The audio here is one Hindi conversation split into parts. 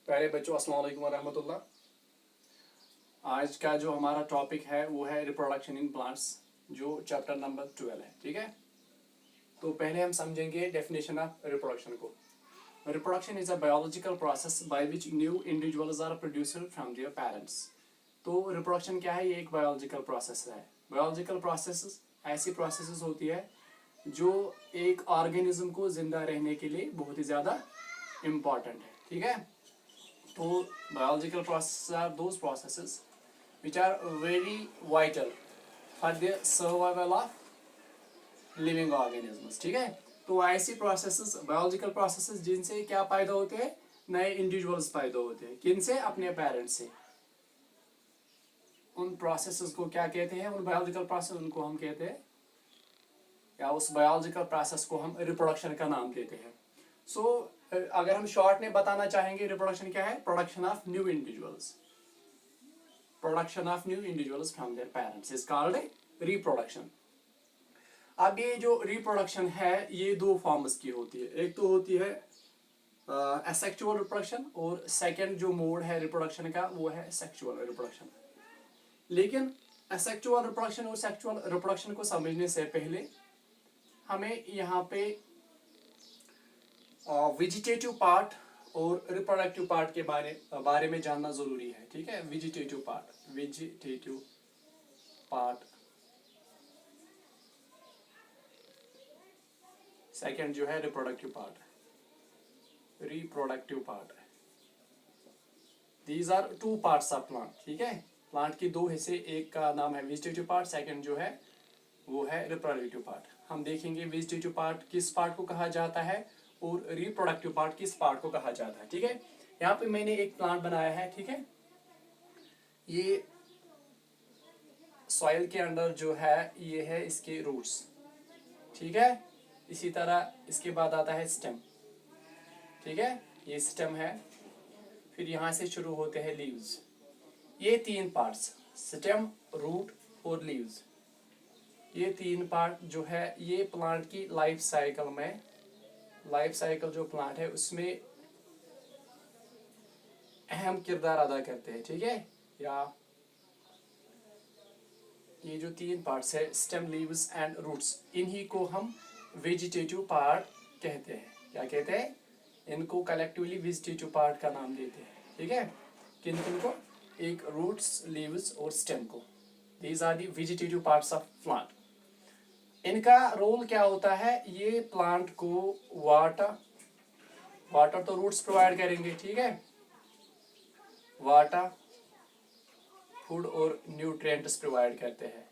प्यारे बच्चों, अस्सलाम वालेकुम वरहमतुल्लाह। आज का जो हमारा टॉपिक है वो है रिप्रोडक्शन इन प्लांट्स, जो चैप्टर नंबर 12 है। ठीक है, तो पहले हम समझेंगे डेफिनेशन ऑफ रिप्रोडक्शन को। Reproduction is a biological process by which new individuals are produced from their parents. तो रिप्रोडक्शन क्या है? ये एक बायोलॉजिकल प्रोसेस है। बायोलॉजिकल प्रोसेस ऐसी प्रोसेस होती है जो एक ऑर्गेनिज्म को जिंदा रहने के लिए बहुत ही ज़्यादा इम्पॉर्टेंट है। ठीक है, तो biological processes are those processes which are very vital for the survival of living organisms। ठीक है, तो ऐसी प्रोसेसेस, बायोलॉजिकल प्रोसेसेस जिनसे क्या पैदा होते हैं? नए इंडिविजुअल्स पैदा होते हैं। किनसे? अपने पेरेंट्स से। उन प्रोसेसेस को क्या कहते हैं? उन बायोलॉजिकल प्रोसेस उनको हम कहते हैं, या उस बायोलॉजिकल प्रोसेस को हम रिप्रोडक्शन का नाम देते हैं। सो अगर हम शॉर्ट में बताना चाहेंगे रिप्रोडक्शन क्या है? Production of new individuals. Production of new individuals from their parents is called reproduction. अब ये जो रिप्रोडक्शन है ये दो फॉर्म्स की होती है। एक तो होती है एसेक्सुअल रिप्रोडक्शन, और सेकंड जो मोड है रिप्रोडक्शन का वो है सेक्सुअल रिप्रोडक्शन। लेकिन एसेक्सुअल रिप्रोडक्शन और सेक्सुअल रिप्रोडक्शन को समझने से पहले हमें यहाँ पे वेजिटेटिव पार्ट और रिप्रोडक्टिव पार्ट के बारे में जानना जरूरी है। ठीक है, वेजिटेटिव पार्ट, सेकंड जो है reproductive part. These are two parts of plant. ठीक है, प्लांट की दो हिस्से, एक का नाम है वेजिटेटिव पार्ट, सेकंड जो है वो है रिप्रोडक्टिव पार्ट। हम देखेंगे वेजिटेटिव पार्ट किस पार्ट को कहा जाता है और रिप्रोडक्टिव पार्ट किस पार्ट को कहा जाता है। ठीक है, यहाँ पे मैंने एक प्लांट बनाया है। ठीक है, ये सॉइल के अंदर जो है ये है इसके रूट्स। ठीक है, इसी तरह इसके बाद आता है स्टेम। ठीक है, ये स्टेम है, फिर यहाँ से शुरू होते हैं लीव्स। ये तीन पार्ट्स, स्टेम, रूट और लीव्स, ये तीन पार्ट जो है ये प्लांट की लाइफ साइकिल जो प्लांट है उसमें अहम किरदार अदा करते हैं। ठीक है, या ये जो तीन पार्ट्स है स्टेम, लीव्स एंड रूट्स, इन्हीं को हम वेजिटेटिव पार्ट कहते हैं। क्या कहते हैं? इनको कलेक्टिवली वेजिटेटिव पार्ट का नाम देते हैं। ठीक है, किन किन को? एक रूट्स, लीव्स और स्टेम को। These are the vegetative parts of plant. इनका रोल क्या होता है? ये प्लांट को वाटर तो रूट्स प्रोवाइड करेंगे। ठीक है, वाटर, फूड और न्यूट्रिएंट्स प्रोवाइड करते हैं,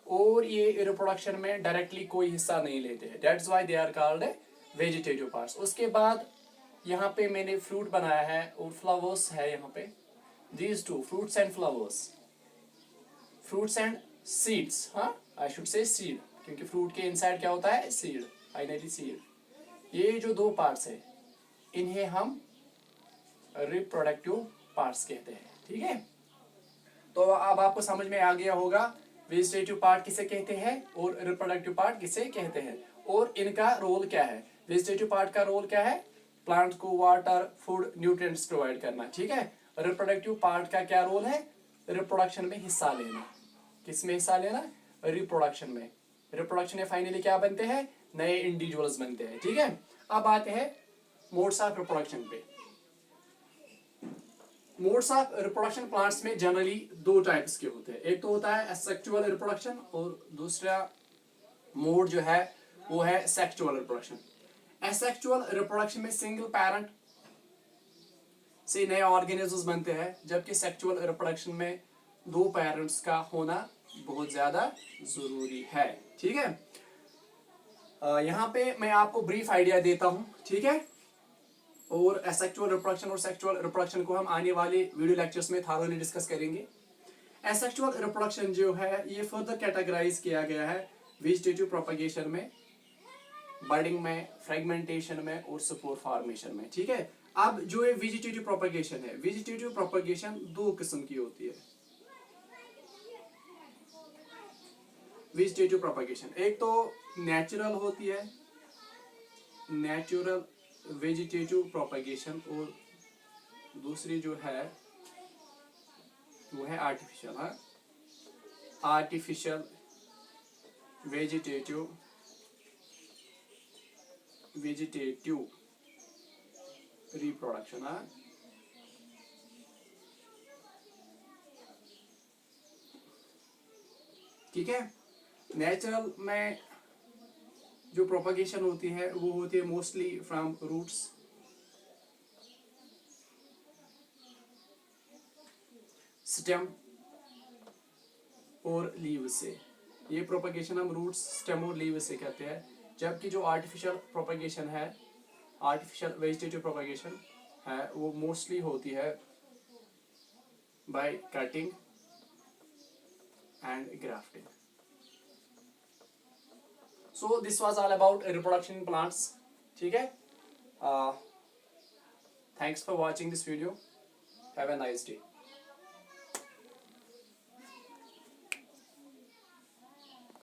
और ये रिप्रोडक्शन में डायरेक्टली कोई हिस्सा नहीं लेते हैं। That's why they are called vegetative parts. उसके बाद यहाँ पे मैंने फ्रूट बनाया है और फ्लावर्स है यहाँ पे। These two, fruits and flowers, fruits and seeds. हाँ, आई शुड से सीड, क्योंकि फ्रूट के इनसाइड क्या होता है? Seed, finally seed. ये जो दो पार्ट्स है इन्हें हम रिप्रोडक्टिव पार्ट्स कहते हैं। ठीक है, तो अब आपको समझ में आ गया होगा वेजिटेटिव पार्ट किसे कहते हैं और रिप्रोडक्टिव पार्ट किसे कहते हैं, और इनका रोल क्या है। वेजिटेटिव पार्ट का रोल क्या है? प्लांट को वाटर, फूड, न्यूट्रिएंट्स प्रोवाइड करना। ठीक है, रिप्रोडक्टिव पार्ट का क्या रोल है? रिप्रोडक्शन में हिस्सा लेना। किस में हिस्सा लेना? रिप्रोडक्शन में। रिप्रोडक्शन में फाइनली क्या बनते हैं? नए इंडिविजुअल्स बनते हैं। ठीक है, अब आते हैं मोड्स ऑफ रिप्रोडक्शन पे। मोड्स ऑफ रिप्रोडक्शन प्लांट्स में जनरली दो टाइप्स के होते हैं। एक तो होता है एसेक्सुअल रिप्रोडक्शन, और दूसरा मोड जो है वो है सेक्सुअल रिप्रोडक्शन। एसेक्सुअल रिप्रोडक्शन में सिंगल पेरेंट से नए ऑर्गेनिजम्स बनते हैं, जबकि सेक्सुअल रिप्रोडक्शन में दो पेरेंट्स का होना बहुत ज्यादा जरूरी है। ठीक है, यहाँ पे मैं आपको ब्रीफ आइडिया देता हूँ। ठीक है, और एसेक्सुअल रिप्रोडक्शन और सेक्सुअल रिप्रोडक्शन को हम आने वाले वीडियो लेक्चर्स में थारोली डिस्कस करेंगे। एसेक्सुअल रिप्रोडक्शन जो है ये फर्दर कैटेगराइज किया गया है वेजिटेटिव प्रोपगेशन में, बर्डिंग में, फ्रेगमेंटेशन में और स्पोर फॉर्मेशन में। ठीक है, अब जो ये वेजिटेटिव प्रोपगेशन है, वेजिटेटिव प्रोपगेशन दो किस्म की होती है। वेजिटेटिव प्रोपगेशन एक तो नेचुरल होती है, नेचुरल वेजिटेटिव प्रोपगेशन, और दूसरी जो है वो है आर्टिफिशियल। हाँ, आर्टिफिशियल वेजिटेटिव रिप्रोडक्शन। हाँ, ठीक है। नेचुरल में जो प्रोपगेशन होती है वो होती है मोस्टली फ्रॉम रूट्स, स्टेम और लीव से। ये प्रोपगेशन हम रूट्स, स्टेम और लीव से कहते हैं। जबकि जो आर्टिफिशियल प्रोपगेशन है, आर्टिफिशियल वेजिटेटिव प्रोपगेशन है, वो मोस्टली होती है by cutting and grafting. So this was all about reproduction in plants. ठीक है, thanks for watching this video. Have a nice day.